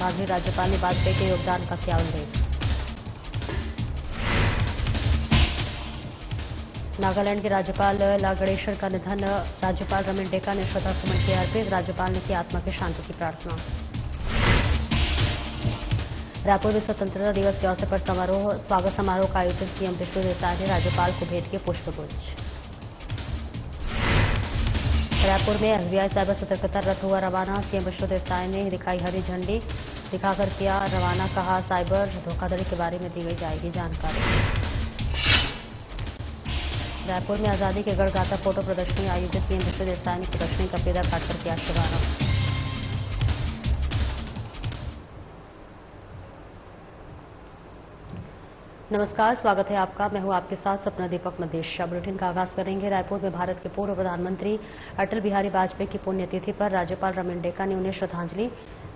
श्रद्धांजलि, राज्यपाल ने वाजपेयी के योगदान का किया उल्लेख। नागालैंड के राज्यपाल ला गणेशन का निधन, राज्यपाल रमेन डेका ने श्रद्धासुमन किए अर्पित, राज्यपाल ने की आत्मा की शांति की प्रार्थना। रायपुर में स्वतंत्रता दिवस के अवसर पर स्वागत समारोह का आयोजन, सीएम विष्णु देसाई ने राज्यपाल को भेंट किए पुष्पगुच्छ। रायपुर में एसबीआई साइबर सतर्कता रथ हुआ रवाना, सीएम विष्णु देसाई ने दिखाई हरी झंडी दिखाकर किया रवाना, कहा साइबर धोखाधड़ी के बारे में दी गई जाएगी जानकारी। रायपुर में आजादी के गढ़गाथा फोटो प्रदर्शनी आयोजित, सीएम विष्णु देसाई ने प्रदर्शनी का पेड़ा काटकर किया शुभारंभ। नमस्कार, स्वागत है आपका। मैं हूं आपके साथ सपना दीपक मदेशिया। बुलेटिन का आगाज करेंगे। रायपुर में भारत के पूर्व प्रधानमंत्री अटल बिहारी वाजपेयी की पुण्यतिथि पर राज्यपाल रमेन डेका ने उन्हें श्रद्धांजलि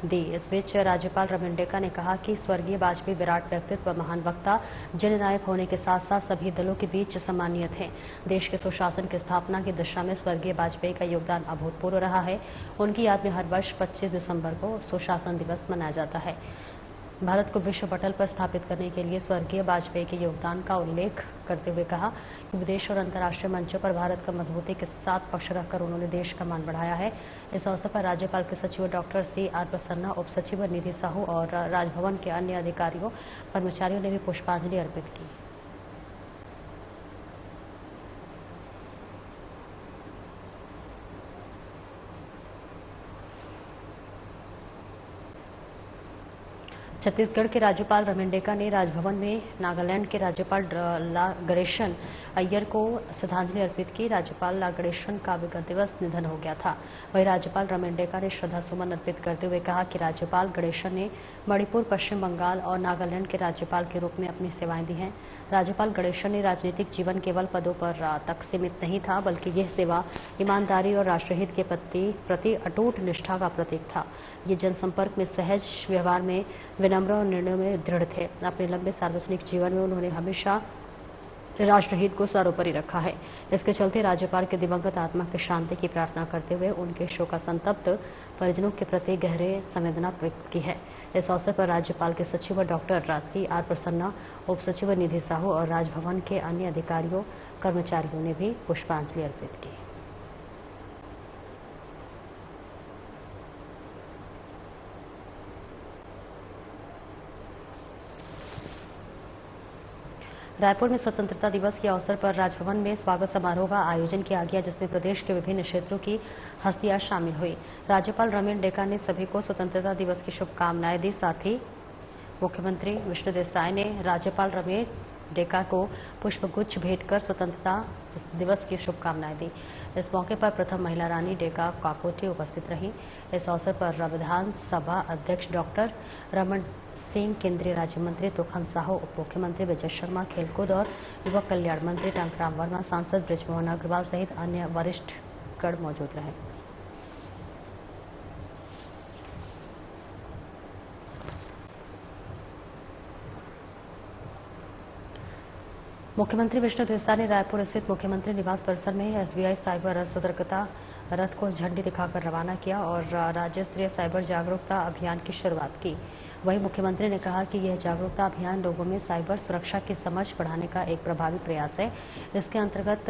दी। इस बीच राज्यपाल रमेन डेका ने कहा कि स्वर्गीय वाजपेयी विराट व्यक्तित्व, महान वक्ता, जननायक होने के साथ साथ सभी दलों के बीच सम्मानीय थे। देश के सुशासन की स्थापना की दिशा में स्वर्गीय वाजपेयी का योगदान अभूतपूर्व रहा है। उनकी याद में हर वर्ष 25 दिसंबर को सुशासन दिवस मनाया जाता है। भारत को विश्व पटल पर स्थापित करने के लिए स्वर्गीय वाजपेयी के योगदान का उल्लेख करते हुए कहा कि विदेश और अंतर्राष्ट्रीय मंचों पर भारत का मजबूती के साथ पक्ष रखकर उन्होंने देश का मान बढ़ाया है। इस अवसर पर राज्यपाल के सचिव डॉक्टर CR प्रसन्ना, उप सचिव निधि साहू और राजभवन के अन्य अधिकारियों कर्मचारियों ने भी पुष्पांजलि अर्पित की। छत्तीसगढ़ के राज्यपाल रमेन डेका ने राजभवन में नागालैंड के राज्यपाल ला गणेशन अय्यर को श्रद्धांजलि अर्पित की। राज्यपाल ला गणेशन का विगत दिवस निधन हो गया था। वहीं राज्यपाल रमेन डेका ने श्रद्धासुमन अर्पित करते हुए कहा कि राज्यपाल गणेशन ने मणिपुर, पश्चिम बंगाल और नागालैंड के राज्यपाल के रूप में अपनी सेवाएं दी हैं। राज्यपाल गणेशन ने राजनीतिक जीवन केवल पदों पर तक सीमित नहीं था, बल्कि यह सेवा ईमानदारी और राष्ट्रहित के प्रति अटूट निष्ठा का प्रतीक था। ये जनसंपर्क में सहज, व्यवहार में विनम्र और निर्णयों में दृढ़ थे। अपने लंबे सार्वजनिक जीवन में उन्होंने हमेशा राष्ट्रहित को सर्वोपरि रखा है। इसके चलते राज्यपाल के दिवंगत आत्मा की शांति की प्रार्थना करते हुए उनके शोकासंतप्त परिजनों के प्रति गहरे संवेदना व्यक्त की है। इस अवसर पर राज्यपाल के सचिव डॉक्टर CR प्रसन्ना, उप सचिव निधि साहू और राजभवन के अन्य अधिकारियों कर्मचारियों ने भी पुष्पांजलि अर्पित की। रायपुर में स्वतंत्रता दिवस के अवसर पर राजभवन में स्वागत समारोह का आयोजन किया गया, जिसमें प्रदेश के विभिन्न क्षेत्रों की हस्तियां शामिल हुई। राज्यपाल रमेन डेका ने सभी को स्वतंत्रता दिवस की शुभकामनाएं दी। साथ ही मुख्यमंत्री विष्णु देसाई ने राज्यपाल रमेन डेका को पुष्पगुच्छ भेंटकर स्वतंत्रता दिवस की शुभकामनाएं दी। इस मौके पर प्रथम महिला रानी डेका काकोटी उपस्थित रही। इस अवसर पर विधानसभा अध्यक्ष डॉक्टर रमन सिंह, केंद्रीय राज्य मंत्री तुखन साहू, उप मुख्यमंत्री विजय शर्मा, खेलकूद और युवक कल्याण मंत्री टंकराम वर्मा, सांसद बृजमोहन अग्रवाल सहित अन्य वरिष्ठ गण मौजूद रहे। मुख्यमंत्री विष्णु देसाई ने रायपुर स्थित मुख्यमंत्री निवास परिसर में SBI साइबर सतर्कता रथ को झंडी दिखाकर रवाना किया और राज्य स्तरीय साइबर जागरूकता अभियान की शुरुआत की। वहीं मुख्यमंत्री ने कहा कि यह जागरूकता अभियान लोगों में साइबर सुरक्षा की समझ बढ़ाने का एक प्रभावी प्रयास है। इसके अंतर्गत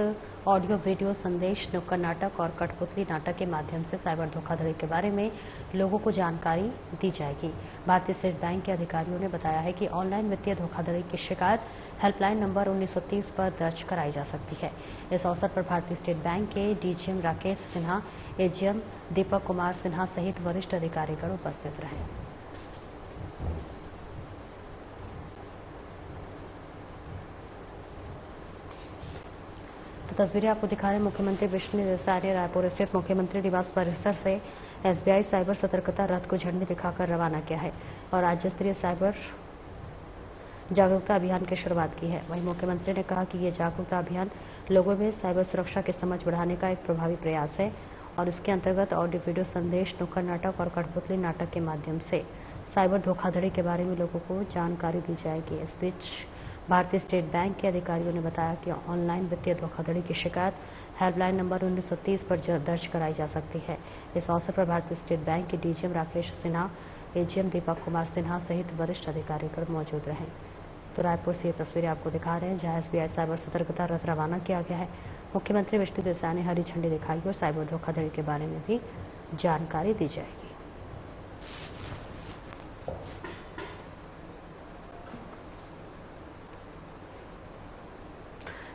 ऑडियो, वीडियो संदेश, नुक्कड़ नाटक और कठपुतली नाटक के माध्यम से साइबर धोखाधड़ी के बारे में लोगों को जानकारी दी जाएगी। भारतीय स्टेट बैंक के अधिकारियों ने बताया है कि ऑनलाइन वित्तीय धोखाधड़ी की शिकायत हेल्पलाइन नंबर 1930 पर दर्ज कराई जा सकती है। इस अवसर पर भारतीय स्टेट बैंक के DGM राकेश सिन्हा, AGM दीपक कुमार सिन्हा सहित वरिष्ठ अधिकारीगण उपस्थित रहे। तो तस्वीरें आपको दिखा रहे हैं। मुख्यमंत्री विष्णु देसाई ने रायपुर स्थित मुख्यमंत्री निवास परिसर से SBI साइबर सतर्कता रथ को झंडी दिखाकर रवाना किया है और राज्य स्तरीय साइबर जागरूकता अभियान की शुरुआत की है। वहीं मुख्यमंत्री ने कहा कि ये जागरूकता अभियान लोगों में साइबर सुरक्षा की समझ बढ़ाने का एक प्रभावी प्रयास है और इसके अंतर्गत ऑडियो, वीडियो संदेश, नुक्कड़ नाटक और कठपुतली नाटक के माध्यम से साइबर धोखाधड़ी के बारे में लोगों को जानकारी दी जाएगी। इस बीच भारतीय स्टेट बैंक के अधिकारियों ने बताया कि ऑनलाइन वित्तीय धोखाधड़ी की शिकायत हेल्पलाइन नंबर 1930 पर दर्ज कराई जा सकती है। इस अवसर पर भारतीय स्टेट बैंक के DGM राकेश सिन्हा, एजीएम दीपक कुमार सिन्हा सहित वरिष्ठ अधिकारीगण मौजूद रहे। तो रायपुर से ये तस्वीरें आपको दिखा रहे हैं, जहां एसबीआई साइबर सतर्कता रथ रवाना किया गया है। मुख्यमंत्री विष्णु देसाई ने हरी झंडी दिखाई और साइबर धोखाधड़ी के बारे में भी जानकारी दी जाएगी।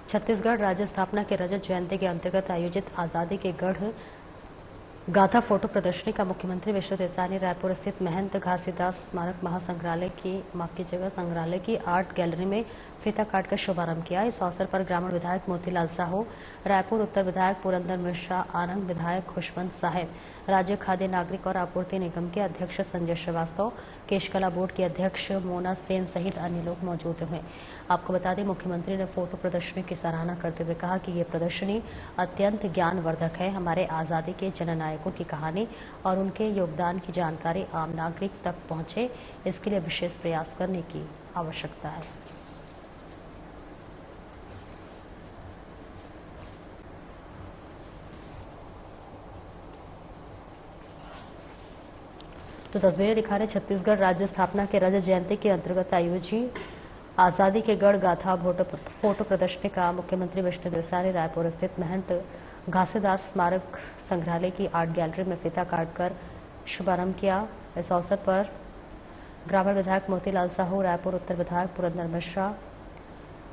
छत्तीसगढ़ राज्य स्थापना के रजत जयंती के अंतर्गत आयोजित आजादी के गढ़ गाथा फोटो प्रदर्शनी का मुख्यमंत्री विष्णु देसाई ने रायपुर स्थित महंत घासीदास स्मारक महासंग्रहालय की संग्रहालय की आर्ट गैलरी में फीता काटकर शुभारंभ किया। इस अवसर पर ग्रामीण विधायक मोतीलाल साहू, रायपुर उत्तर विधायक पुरंदर मिश्रा, आनंद विधायक खुशवंत साहेब, राज्य खाद्य नागरिक और आपूर्ति निगम के अध्यक्ष संजय श्रीवास्तव, केशकला बोर्ड के अध्यक्ष मोना सेन सहित अन्य लोग मौजूद हुए। आपको बता दें, मुख्यमंत्री ने फोटो प्रदर्शनी की सराहना करते हुए कहा कि ये प्रदर्शनी अत्यंत ज्ञानवर्धक है। हमारे आजादी के जननायकों की कहानी और उनके योगदान की जानकारी आम नागरिक तक पहुंचे, इसके लिए विशेष प्रयास करने की आवश्यकता है। तो तस्वीरें दिखा रहे छत्तीसगढ़ राज्य स्थापना के रजत जयंती के अंतर्गत आयोजित आजादी के गढ़ गाथा फोटो प्रदर्शनी का मुख्यमंत्री विष्णु देसाई ने रायपुर स्थित महंत घासीदास स्मारक संग्रहालय की आर्ट गैलरी में फीता काटकर शुभारंभ किया। इस अवसर पर ग्रामीण विधायक मोतीलाल साहू, रायपुर उत्तर विधायक पुरंदर मिश्रा,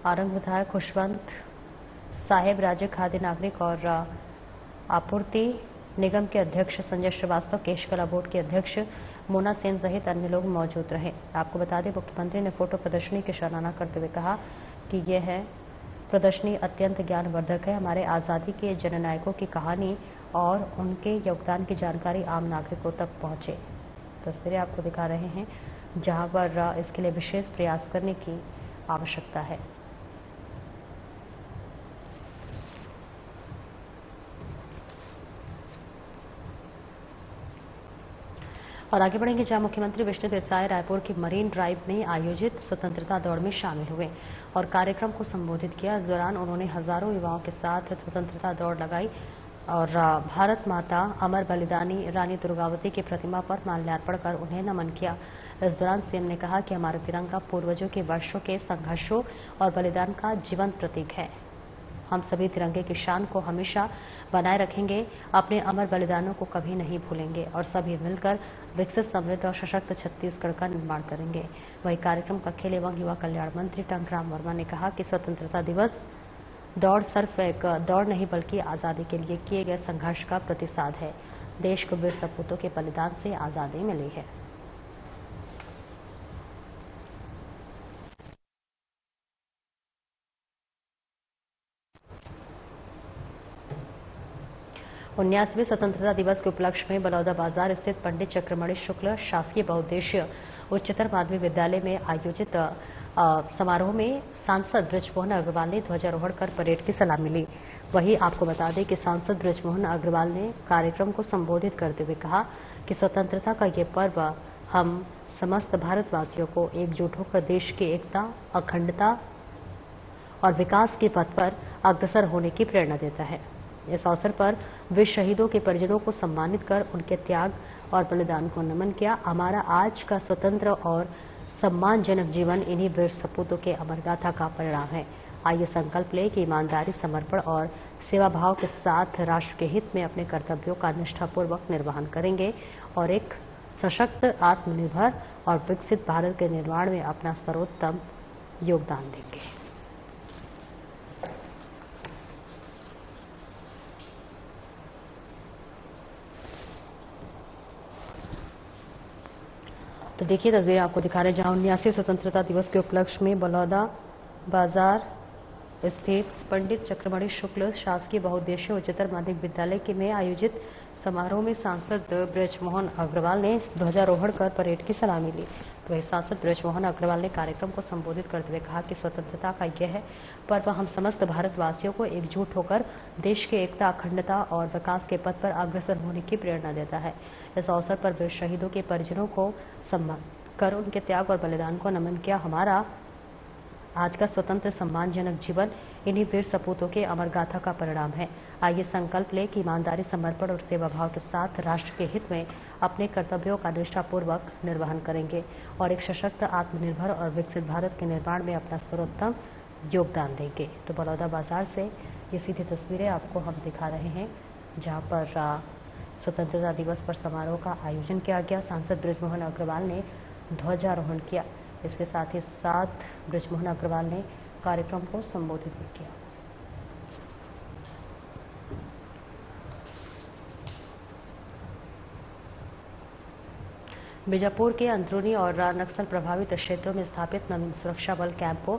आनंद विधायक खुशवंत साहेब, राज्य खाद्य नागरिक और आपूर्ति निगम के अध्यक्ष संजय श्रीवास्तव, केशकला बोर्ड के अध्यक्ष मोना सेन सहित अन्य लोग मौजूद रहे। आपको बता दें, मुख्यमंत्री ने फोटो प्रदर्शनी की सराहना करते हुए कहा कि यह प्रदर्शनी अत्यंत ज्ञानवर्धक है। हमारे आजादी के जननायकों की कहानी और उनके योगदान की जानकारी आम नागरिकों तक पहुंचे। तस्वीरें आपको दिखा रहे हैं, जहां पर इसके लिए विशेष प्रयास करने की आवश्यकता है। और आगे बढ़ेंगे, जहां मुख्यमंत्री विष्णु देसाई रायपुर की मरीन ड्राइव में आयोजित स्वतंत्रता दौड़ में शामिल हुए और कार्यक्रम को संबोधित किया। इस दौरान उन्होंने हजारों युवाओं के साथ स्वतंत्रता दौड़ लगाई और भारत माता अमर बलिदानी रानी दुर्गावती की प्रतिमा पर माल्यार्पण कर उन्हें नमन किया। इस दौरान सीएम ने कहा कि हमारा तिरंगा पूर्वजों के वर्षों के संघर्षों और बलिदान का जीवंत प्रतीक है। हम सभी तिरंगे की शान को हमेशा बनाए रखेंगे, अपने अमर बलिदानों को कभी नहीं भूलेंगे और सभी मिलकर विकसित, समृद्ध और सशक्त छत्तीसगढ़ का निर्माण करेंगे। वहीं कार्यक्रम का खेल एवं युवा कल्याण मंत्री टंकराम वर्मा ने कहा कि स्वतंत्रता दिवस दौड़ सिर्फ एक दौड़ नहीं बल्कि आजादी के लिए किए गए संघर्ष का प्रतिसाद है। देश को वीर सपूतों के बलिदान से आजादी मिली है। उन्यासवें स्वतंत्रता दिवस के उपलक्ष्य में बलौदाबाजार स्थित पंडित चक्रमणि शुक्ल शासकीय बहुउद्देशीय उच्चतर माध्यमिक विद्यालय में आयोजित समारोह में सांसद बृजमोहन अग्रवाल ने ध्वजारोहण कर परेड की सलामी ली। वहीं आपको बता दें कि सांसद बृजमोहन अग्रवाल ने कार्यक्रम को संबोधित करते हुए कहा कि स्वतंत्रता का ये पर्व हम समस्त भारतवासियों को एकजुट होकर देश की एकता, अखंडता और विकास के पथ पर अग्रसर होने की प्रेरणा देता है। इस अवसर पर वीर शहीदों के परिजनों को सम्मानित कर उनके त्याग और बलिदान को नमन किया। हमारा आज का स्वतंत्र और सम्मानजनक जीवन इन्हीं वीर सपूतों के अमर गाथा का परिणाम है। आइए संकल्प लें कि ईमानदारी, समर्पण और सेवा भाव के साथ राष्ट्र के हित में अपने कर्तव्यों का निष्ठापूर्वक निर्वहन करेंगे और एक सशक्त, आत्मनिर्भर और विकसित भारत के निर्माण में अपना सर्वोत्तम योगदान देंगे। तो देखिए तस्वीरें आपको दिखा रहे हैं, जहां 79वें स्वतंत्रता दिवस के उपलक्ष्य में बलौदा बाजार स्थित पंडित चक्रमणि शुक्ल शासकीय बहुउद्देशीय उच्चतर माध्यमिक विद्यालय के में आयोजित समारोह में सांसद बृजमोहन अग्रवाल ने ध्वजारोहण कर परेड की सलामी ली। तो वही सांसद बृजमोहन अग्रवाल ने कार्यक्रम को संबोधित करते हुए कहा कि स्वतंत्रता का यह पर्व हम समस्त भारतवासियों को एकजुट होकर देश की एकता, अखंडता और विकास के पथ पर अग्रसर होने की प्रेरणा देता है। इस अवसर पर वीर शहीदों के परिजनों को सम्मान कर उनके त्याग और बलिदान को नमन किया। हमारा आज का स्वतंत्र सम्मानजनक जीवन इन्हीं वीर सपूतों के अमर गाथा का परिणाम है। आइए संकल्प लें कि ईमानदारी, समर्पण और सेवा भाव के साथ राष्ट्र के हित में अपने कर्तव्यों का निष्ठापूर्वक निर्वहन करेंगे और एक सशक्त, आत्मनिर्भर और विकसित भारत के निर्माण में अपना सर्वोत्तम योगदान देंगे। तो बलौदा बाजार से ये सीधी तस्वीरें आपको हम दिखा रहे हैं, जहां पर स्वतंत्रता दिवस पर समारोह का आयोजन किया गया। सांसद बृजमोहन अग्रवाल ने ध्वजारोहण किया। इसके साथ ही बृजमोहन अग्रवाल ने कार्यक्रम को संबोधित भी किया। बीजापुर के अंदरूनी और नक्सल प्रभावित क्षेत्रों में स्थापित नवीन सुरक्षा बल कैंपों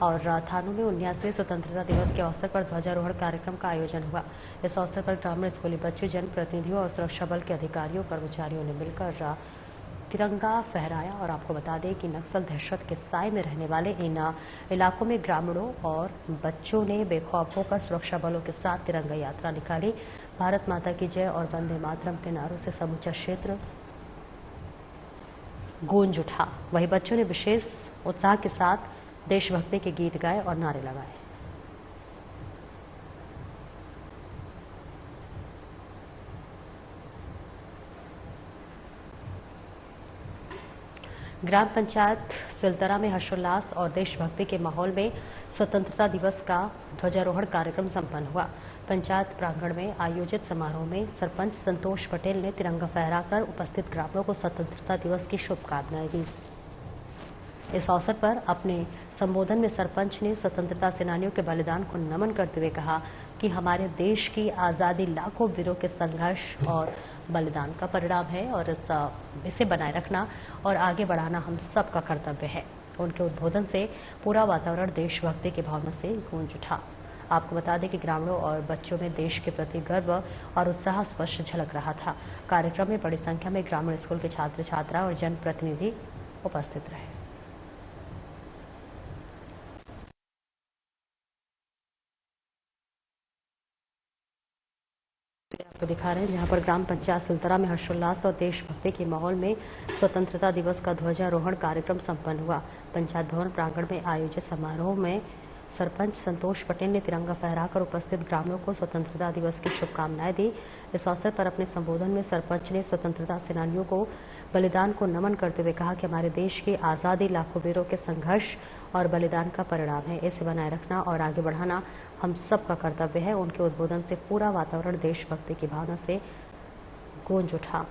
और थानों में 19वें स्वतंत्रता दिवस के अवसर पर ध्वजारोहण कार्यक्रम का आयोजन हुआ। इस अवसर पर ग्रामीण स्कूली बच्चे, जनप्रतिनिधियों और सुरक्षा बल के अधिकारियों, कर्मचारियों ने मिलकर तिरंगा फहराया। और आपको बता दें कि नक्सल दहशत के साए में रहने वाले इन इलाकों में ग्रामीणों और बच्चों ने बेखौफ होकर सुरक्षा बलों के साथ तिरंगा यात्रा निकाली। भारत माता की जय और वंदे मातरम के नारों से समूचा क्षेत्र गूंज उठा। वहीं बच्चों ने विशेष उत्साह के साथ देशभक्ति के गीत गाए और नारे लगाए। ग्राम पंचायत सिलतरा में हर्षोल्लास और देशभक्ति के माहौल में स्वतंत्रता दिवस का ध्वजारोहण कार्यक्रम संपन्न हुआ। पंचायत प्रांगण में आयोजित समारोह में सरपंच संतोष पटेल ने तिरंगा फहराकर उपस्थित ग्रामीणों को स्वतंत्रता दिवस की शुभकामनाएं दी। इस अवसर पर अपने संबोधन में सरपंच ने स्वतंत्रता सेनानियों के बलिदान को नमन करते हुए कहा कि हमारे देश की आजादी लाखों वीरों के संघर्ष और बलिदान का परिणाम है और इसे बनाए रखना और आगे बढ़ाना हम सबका कर्तव्य है। उनके उद्बोधन से पूरा वातावरण देशभक्ति की भावना से गूंज उठा। आपको बता दें कि ग्रामीणों और बच्चों में देश के प्रति गर्व और उत्साह स्पष्ट झलक रहा था। कार्यक्रम में बड़ी संख्या में ग्रामीण स्कूल के छात्र छात्रा और जनप्रतिनिधि उपस्थित रहे। आपको दिखा रहे हैं जहां पर ग्राम पंचायत सिलतरा में हर्षोल्लास और देशभक्ति के माहौल में स्वतंत्रता दिवस का ध्वजारोहण कार्यक्रम संपन्न हुआ। पंचायत भवन प्रांगण में आयोजित समारोह में सरपंच संतोष पटेल ने तिरंगा फहराकर उपस्थित ग्रामीणों को स्वतंत्रता दिवस की शुभकामनाएं दी। इस अवसर पर अपने संबोधन में सरपंच ने स्वतंत्रता सेनानियों को बलिदान को नमन करते हुए कहा कि हमारे देश की आजादी लाखों वीरों के संघर्ष और बलिदान का परिणाम है। इसे बनाए रखना और आगे बढ़ाना हम सबका कर्तव्य है। उनके उद्बोधन से पूरा वातावरण देशभक्ति की भावना से गूंज उठा।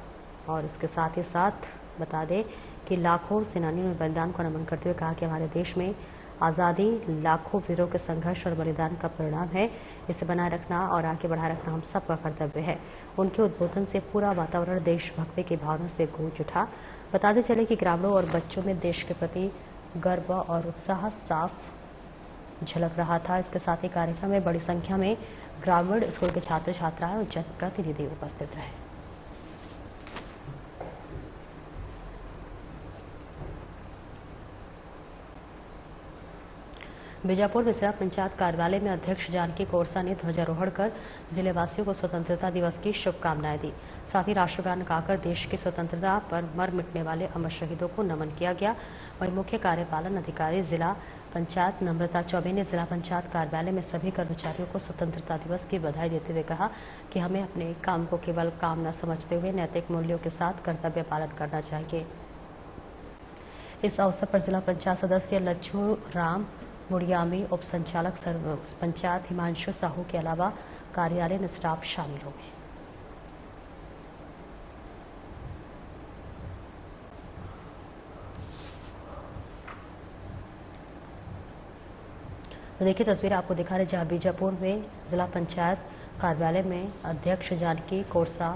और इसके साथ ही साथ बता दें कि लाखों सेनानियों ने बलिदान को नमन करते हुए कहा कि हमारे देश में आजादी लाखों वीरों के संघर्ष और बलिदान का परिणाम है। इसे बनाए रखना और आगे बढ़ाए रखना हम सबका कर्तव्य है। उनके उद्बोधन से पूरा वातावरण देशभक्ति की भावना से गूंज उठा। बताते चले कि ग्रामीणों और बच्चों में देश के प्रति गर्व और उत्साह साफ झलक रहा था। इसके साथ ही कार्यक्रम में बड़ी संख्या में ग्रामीण स्कूल के छात्र छात्राएं और जनप्रतिनिधि उपस्थित रहे। बीजापुर में जिला पंचायत कार्यालय में अध्यक्ष जानकी कोरसा ने ध्वजारोहण कर जिलेवासियों को स्वतंत्रता दिवस की शुभकामनाएं दी। साथ ही राष्ट्रगान गाकर देश की स्वतंत्रता पर मर मिटने वाले अमर शहीदों को नमन किया गया। वहीं मुख्य कार्यपालन अधिकारी जिला पंचायत नम्रता चौबे ने जिला पंचायत कार्यालय में सभी कर्मचारियों को स्वतंत्रता दिवस की बधाई देते हुए कहा कि हमें अपने काम को केवल काम न समझते हुए नैतिक मूल्यों के साथ कर्तव्य पालन करना चाहिए। इस अवसर पर जिला पंचायत सदस्य लच्छू राम मुड़ियामी, उप संचालक पंचायत हिमांशु साहू के अलावा कार्यालयीन स्टाफ शामिल हो गए। तो देखिए तस्वीर आपको दिखा रहे जहां बीजापुर में जिला पंचायत कार्यालय में अध्यक्ष जानकी कोरसा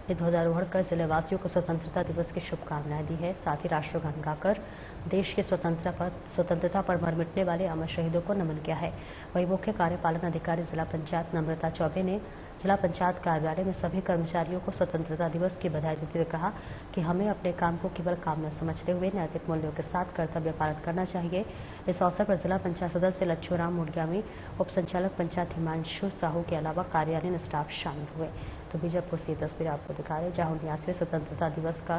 ने ध्वजारोहण कर जिलेवासियों को स्वतंत्रता दिवस की शुभकामनाएं दी है। साथ ही राष्ट्रगान गाकर देश की स्वतंत्रता पर मर मिटने वाले अमर शहीदों को नमन किया है। वहीं मुख्य कार्यपालन अधिकारी जिला पंचायत नम्रता चौबे ने जिला पंचायत कार्यालय में सभी कर्मचारियों को स्वतंत्रता दिवस की बधाई देते हुए कहा कि हमें अपने काम को केवल काम न समझते हुए नैतिक मूल्यों के साथ कर्तव्य पालन करना चाहिए। इस अवसर पर जिला पंचायत सदस्य लच्छूराम मुड़ियामी, उप संचालक पंचायत हिमांशु साहू के अलावा कार्यालयीन स्टाफ शामिल हुए। तो बीजापुर से तस्वीर आपको दिखा रहे जहां 19वें स्वतंत्रता दिवस का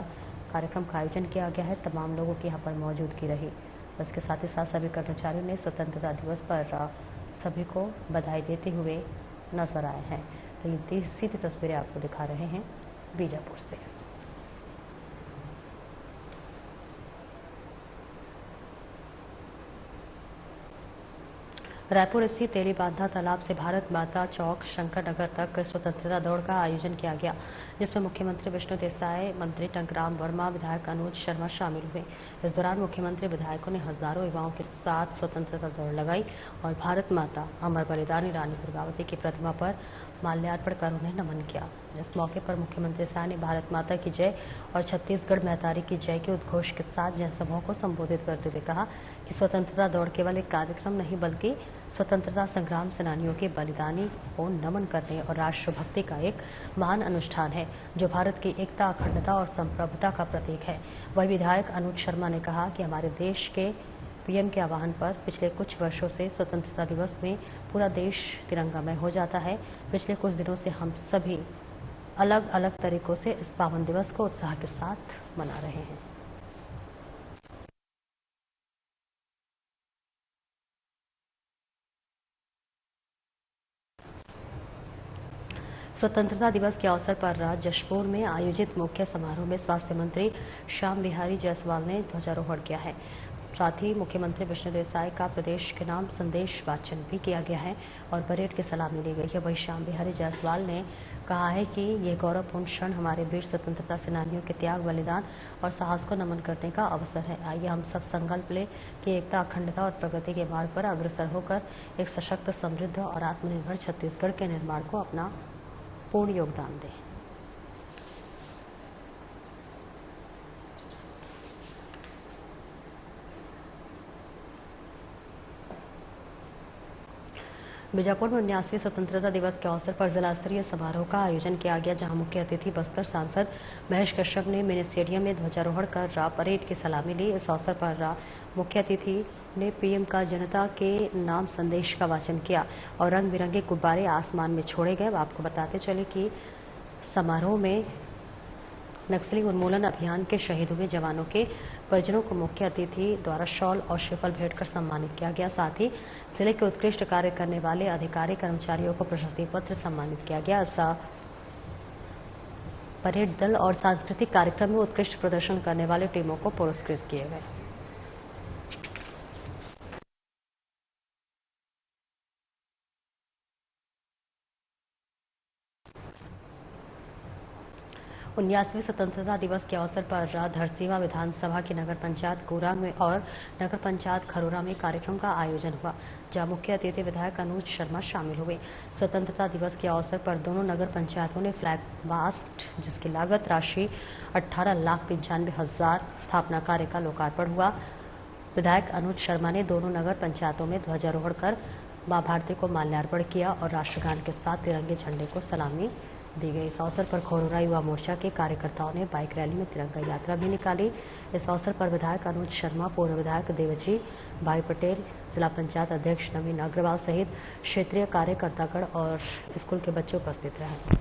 कार्यक्रम का आयोजन किया गया है। तमाम लोगों की यहाँ पर मौजूदगी रही। इसके साथ ही साथ सभी कर्मचारियों ने स्वतंत्रता दिवस पर सभी को बधाई देते हुए नजर आए हैं। तो ये सीधी तस्वीरें आपको दिखा रहे हैं बीजापुर से। रायपुर स्थित तेलीबांधा तालाब से भारत माता चौक शंकर नगर तक स्वतंत्रता दौड़ का आयोजन किया गया, जिसमें मुख्यमंत्री विष्णु देसाई, मंत्री टंकराम वर्मा, विधायक अनुज शर्मा शामिल हुए। इस दौरान मुख्यमंत्री विधायकों ने हजारों युवाओं के साथ स्वतंत्रता दौड़ लगाई और भारत माता अमर बलिदानी रानी दुर्गावती की प्रतिमा पर माल्यार्पण कर उन्हें नमन किया। इस मौके पर मुख्यमंत्री शाह ने भारत माता की जय और छत्तीसगढ़ मैतारी की जय के उद्घोष के साथ जनसभाओं को संबोधित करते हुए कहा कि स्वतंत्रता दौड़ केवल एक कार्यक्रम नहीं बल्कि स्वतंत्रता संग्राम सेनानियों के बलिदानी को नमन करने और राष्ट्रभक्ति का एक महान अनुष्ठान है, जो भारत की एकता, अखंडता और संप्रभुता का प्रतीक है। वही विधायक अनुज शर्मा ने कहा कि हमारे देश के पीएम के आह्वान पर पिछले कुछ वर्षों से स्वतंत्रता दिवस में पूरा देश तिरंगामय हो जाता है। पिछले कुछ दिनों से हम सभी अलग अलग तरीकों से इस पावन दिवस को उत्साह के साथ मना रहे हैं। स्वतंत्रता दिवस के अवसर पर जशपुर में आयोजित मुख्य समारोह में स्वास्थ्य मंत्री श्याम बिहारी जायसवाल ने ध्वजारोहण किया है। साथ ही मुख्यमंत्री विष्णु देसाई का प्रदेश के नाम संदेश वाचन भी किया गया है और परेड की सलामी ली गई है। वहीं श्याम बिहारी जायसवाल ने कहा है कि ये गौरवपूर्ण क्षण हमारे वीर स्वतंत्रता सेनानियों के त्याग, बलिदान और साहस को नमन करने का अवसर है। आइए हम सब संकल्प लें कि एकता, अखंडता और प्रगति के मार्ग पर अग्रसर होकर एक सशक्त, समृद्ध और आत्मनिर्भर छत्तीसगढ़ के निर्माण को अपना पूर्ण योगदान दें। बीजापुर में 79वें स्वतंत्रता दिवस के अवसर पर जिला स्तरीय समारोह का आयोजन किया गया, जहां मुख्य अतिथि बस्तर सांसद महेश कश्यप ने मिनी स्टेडियम में ध्वजारोहण कर परेड की सलामी ली। इस अवसर पर मुख्य अतिथि ने पीएम का जनता के नाम संदेश का वाचन किया और रंग बिरंगे गुब्बारे आसमान में छोड़े गए। आपको बताते चले कि समारोह में नक्सली उन्मूलन अभियान के शहीद हुए जवानों के परिजनों को मुख्य अतिथि द्वारा शॉल और श्रीफल भेंट कर सम्मानित किया गया। साथ ही जिले के उत्कृष्ट कार्य करने वाले अधिकारी कर्मचारियों को प्रशस्ति पत्र सम्मानित किया गया। परेड दल और सांस्कृतिक कार्यक्रम में उत्कृष्ट प्रदर्शन करने वाले टीमों को पुरस्कृत किए गए। उन्यासवें स्वतंत्रता दिवस के अवसर पर धरसीवा विधानसभा की नगर पंचायत कोरांग में और नगर पंचायत खरोरा में कार्यक्रम का आयोजन हुआ, जहां मुख्य अतिथि विधायक अनुज शर्मा शामिल हुए। स्वतंत्रता दिवस के अवसर पर दोनों नगर पंचायतों ने फ्लैग मास्ट, जिसकी लागत राशि 18,95,000 स्थापना कार्य का लोकार्पण हुआ। विधायक अनुज शर्मा ने दोनों नगर पंचायतों में ध्वजारोहण कर मां भारती को माल्यार्पण किया और राष्ट्रगान के साथ तिरंगे झंडे को सलामी दी गई। इस अवसर पर खरोरा युवा मोर्चा के कार्यकर्ताओं ने बाइक रैली में तिरंगा यात्रा भी निकाली। इस अवसर पर विधायक अनुज शर्मा, पूर्व विधायक देवजी भाई पटेल, जिला पंचायत अध्यक्ष नवीन अग्रवाल सहित क्षेत्रीय कार्यकर्तागण और स्कूल के बच्चे उपस्थित रहे।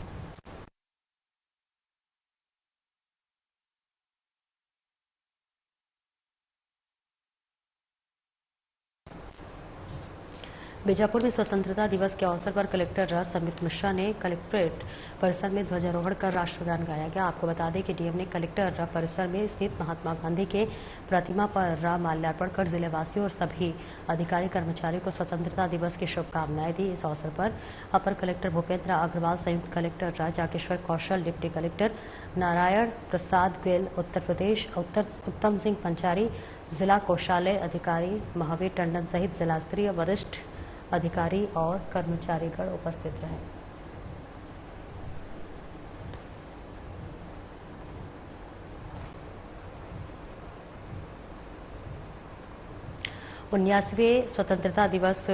बीजापुर में स्वतंत्रता दिवस के अवसर पर कलेक्टर समित मिश्रा ने कलेक्ट्रेट परिसर में ध्वजारोहण कर राष्ट्रगान गाया गया। आपको बता दें कि डीएम ने कलेक्टर परिसर में स्थित महात्मा गांधी के प्रतिमा पर माल्यार्पण कर जिलेवासियों और सभी अधिकारी कर्मचारियों को स्वतंत्रता दिवस की शुभकामनाएं दी। इस अवसर पर अपर कलेक्टर भूपेंद्र अग्रवाल, संयुक्त कलेक्टर जाकेश्वर कौशल, डिप्टी कलेक्टर नारायण प्रसाद गोयल उत्तर प्रदेश, उत्तम सिंह पंचारी जिला कोषालय अधिकारी महावीर टंडन सहित जिला स्तरीय वरिष्ठ अधिकारी और कर्मचारीगण उपस्थित रहे। उन्यासवें स्वतंत्रता दिवस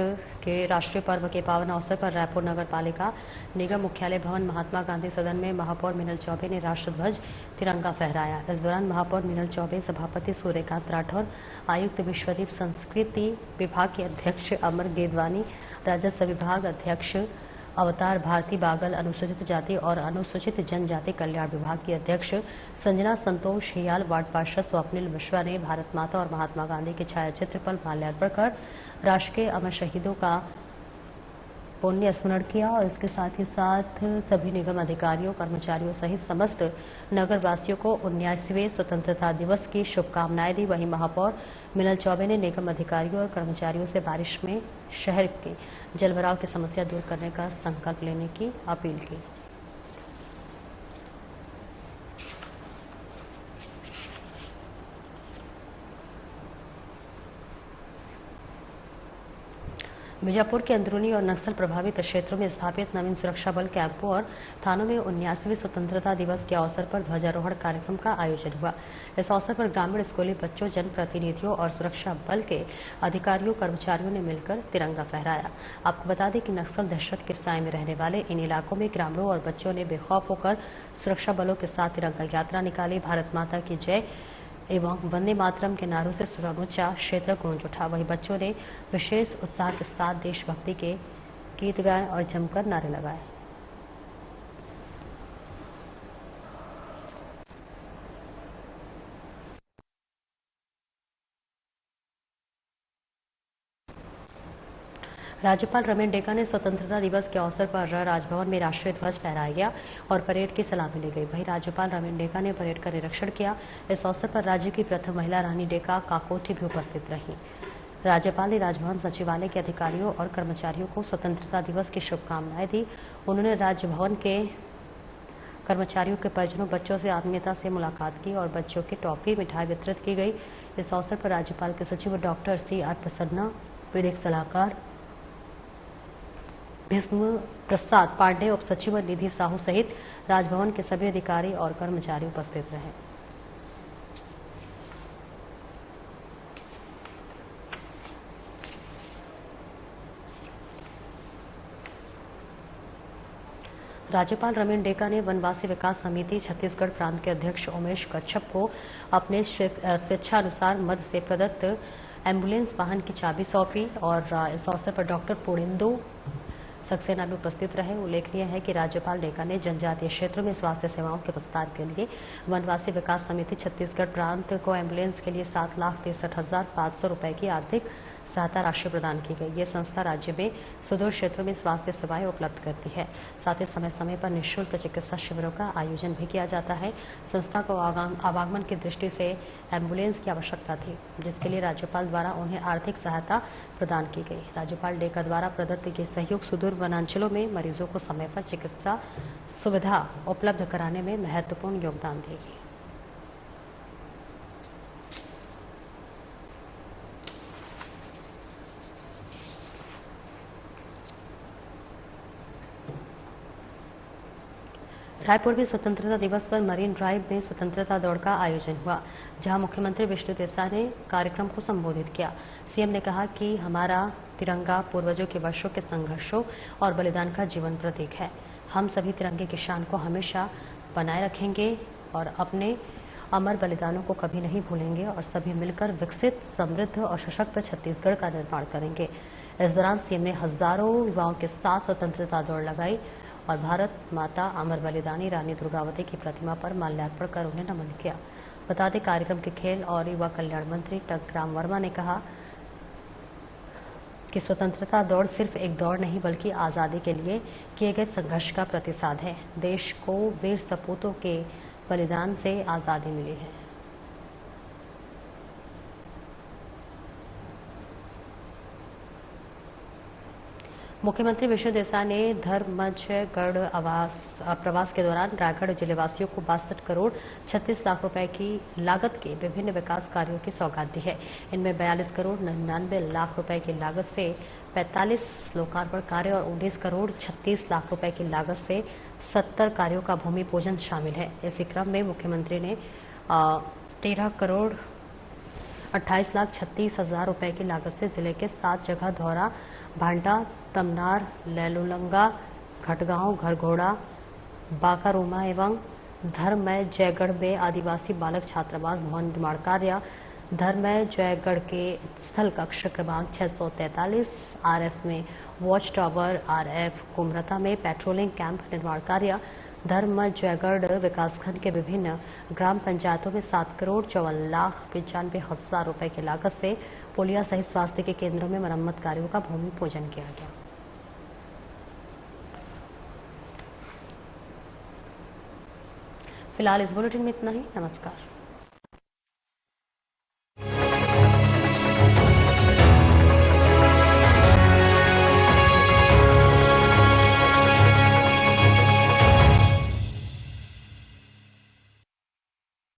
के राष्ट्रीय पर्व के पावन अवसर पर रायपुर नगर पालिका निगम मुख्यालय भवन महात्मा गांधी सदन में महापौर मीनल चौबे ने राष्ट्रध्वज तिरंगा फहराया। इस दौरान महापौर मीनल चौबे, सभापति सूर्यकांत राठौर, आयुक्त विश्वदीप, संस्कृति विभाग के अध्यक्ष अमर गेदवानी, राजस्व विभाग अध्यक्ष अवतार भारती बागल अनुसूचित जाति और अनुसूचित जनजाति कल्याण विभाग की अध्यक्ष संजना संतोष हियाल, वार्ड पार्षद स्वप्निल मिश्रा ने भारत माता और महात्मा गांधी के छायाचित्र पर माल्यार्पण कर राष्ट्र के अमर शहीदों का पुण्य स्मरण किया और इसके साथ ही साथ सभी निगम अधिकारियों, कर्मचारियों सहित समस्त नगरवासियों को 19वें स्वतंत्रता दिवस की शुभकामनाएं दी। वहीं महापौर मिनल चौबे ने निगम अधिकारियों और कर्मचारियों से बारिश में शहर के जलभराव की समस्या दूर करने का संकल्प लेने की अपील की। बीजापुर के अंदरूनी और नक्सल प्रभावित क्षेत्रों में स्थापित नवीन सुरक्षा बल कैंपों और थानों में 19वें स्वतंत्रता दिवस के अवसर पर ध्वजारोहण कार्यक्रम का आयोजन हुआ। इस अवसर पर ग्रामीण स्कूली बच्चों, जनप्रतिनिधियों और सुरक्षा बल के अधिकारियों, कर्मचारियों ने मिलकर तिरंगा फहराया। आपको बता दें कि नक्सल दहशत के साए में रहने वाले इन इलाकों में ग्रामीणों और बच्चों ने बेखौफ होकर सुरक्षा बलों के साथ तिरंगा यात्रा निकाली। भारत माता की जय एवं वंदे मातरम के नारों से समूचा क्षेत्र गूंज उठा। वहीं बच्चों ने विशेष उत्साह के साथ देशभक्ति के गीत गाए और जमकर नारे लगाए। राज्यपाल रमेन डेका ने स्वतंत्रता दिवस के अवसर पर राजभवन में राष्ट्रीय ध्वज फहराया गया और परेड की सलामी ली गई। वहीं राज्यपाल रमेन डेका ने परेड का निरीक्षण किया। इस अवसर पर राज्य की प्रथम महिला रानी डेका काकोटी भी उपस्थित रहीं। राज्यपाल ने राजभवन सचिवालय के अधिकारियों और कर्मचारियों को स्वतंत्रता दिवस की शुभकामनाएं दी। उन्होंने राजभवन के कर्मचारियों के परिजनों, बच्चों से आत्मीयता से मुलाकात की और बच्चों की टॉफी, मिठाई वितरित की गई। इस अवसर पर राज्यपाल के सचिव डॉक्टर CR प्रसन्ना, विधिक सलाहकार भीष्म प्रसाद पांडे, उप सचिव निधि साहू सहित राजभवन के सभी अधिकारी और कर्मचारी उपस्थित रहे। राज्यपाल रमेन डेका ने वनवासी विकास समिति छत्तीसगढ़ प्रांत के अध्यक्ष उमेश कच्छप को अपने स्वेच्छानुसार मद से प्रदत्त एम्बुलेंस वाहन की चाबी सौंपी और इस अवसर पर डॉक्टर पूर्णेंदु सक्सेना भी उपस्थित रहे। उल्लेखनीय है कि राज्यपाल डेका ने जनजातीय क्षेत्रों में स्वास्थ्य सेवाओं के विस्तार के लिए वनवासी विकास समिति छत्तीसगढ़ प्रांत को एम्बुलेंस के लिए 7,63,500 रुपए की आर्थिक सहायता राशि प्रदान की गई। ये संस्था राज्य में सुदूर क्षेत्रों में स्वास्थ्य सेवाएं उपलब्ध करती है। साथ ही समय समय पर निःशुल्क चिकित्सा शिविरों का आयोजन भी किया जाता है। संस्था को आवागमन की दृष्टि से एम्बुलेंस की आवश्यकता थी, जिसके लिए राज्यपाल द्वारा उन्हें आर्थिक सहायता प्रदान की गई। राज्यपाल डेका द्वारा प्रदत्त ये सहयोग सुदूर वनांचलों में मरीजों को समय पर चिकित्सा सुविधा उपलब्ध कराने में महत्वपूर्ण योगदान देगी। रायपुर में स्वतंत्रता दिवस पर मरीन ड्राइव में स्वतंत्रता दौड़ का आयोजन हुआ, जहां मुख्यमंत्री विष्णु देवसाई ने कार्यक्रम को संबोधित किया। सीएम ने कहा कि हमारा तिरंगा पूर्वजों के वर्षों के संघर्षों और बलिदान का जीवन प्रतीक है। हम सभी तिरंगे की शान को हमेशा बनाए रखेंगे और अपने अमर बलिदानों को कभी नहीं भूलेंगे और सभी मिलकर विकसित, समृद्ध और सशक्त छत्तीसगढ़ का निर्माण करेंगे। इस दौरान सीएम ने हजारों युवाओं के साथ स्वतंत्रता दौड़ लगाई और भारत माता अमर बलिदानी रानी दुर्गावती की प्रतिमा पर माल्यार्पण कर उन्हें नमन किया। बता दें, कार्यक्रम के खेल और युवा कल्याण मंत्री टंकराम वर्मा ने कहा कि स्वतंत्रता दौड़ सिर्फ एक दौड़ नहीं बल्कि आजादी के लिए किए गए संघर्ष का प्रतिसाद है। देश को वीर सपूतों के बलिदान से आजादी मिली है। मुख्यमंत्री विष्णु देवसाई ने धर्मजयगढ़ प्रवास के दौरान रायगढ़ जिलेवासियों को 62 करोड़ 36 लाख रुपए की लागत के विभिन्न विकास कार्यों की सौगात दी है। इनमें 42 करोड़ 99 लाख रुपए की लागत से 45 लोकार्पण कार्य और 19 करोड़ 36 लाख रुपए की लागत से 70 कार्यों का भूमि पूजन शामिल है। इसी क्रम में मुख्यमंत्री ने 13 करोड़ 28 लाख 36 हजार रुपए की लागत से जिले के 7 जगह धौरा, भांटा, तमनार, लैलुलंगा, घटगांव, घरघोड़ा, बाकारूमा एवं धर्मजयगढ़ में आदिवासी बालक छात्रावास भवन निर्माण कार्य धर्मय जयगढ़ के स्थल कक्ष क्रमांक 643 RF में वॉच टावर, RF कुमरता में पेट्रोलिंग कैंप निर्माण कार्य, धर्म जयगढ़ विकासखंड के विभिन्न ग्राम पंचायतों में 7,54,95,000 रुपए की लागत से पुलिया सहित स्वास्थ्य के केंद्रों में मरम्मत कार्यों का भूमि पूजन किया गया। फिलहाल इस बुलेटिन में इतना ही। नमस्कार।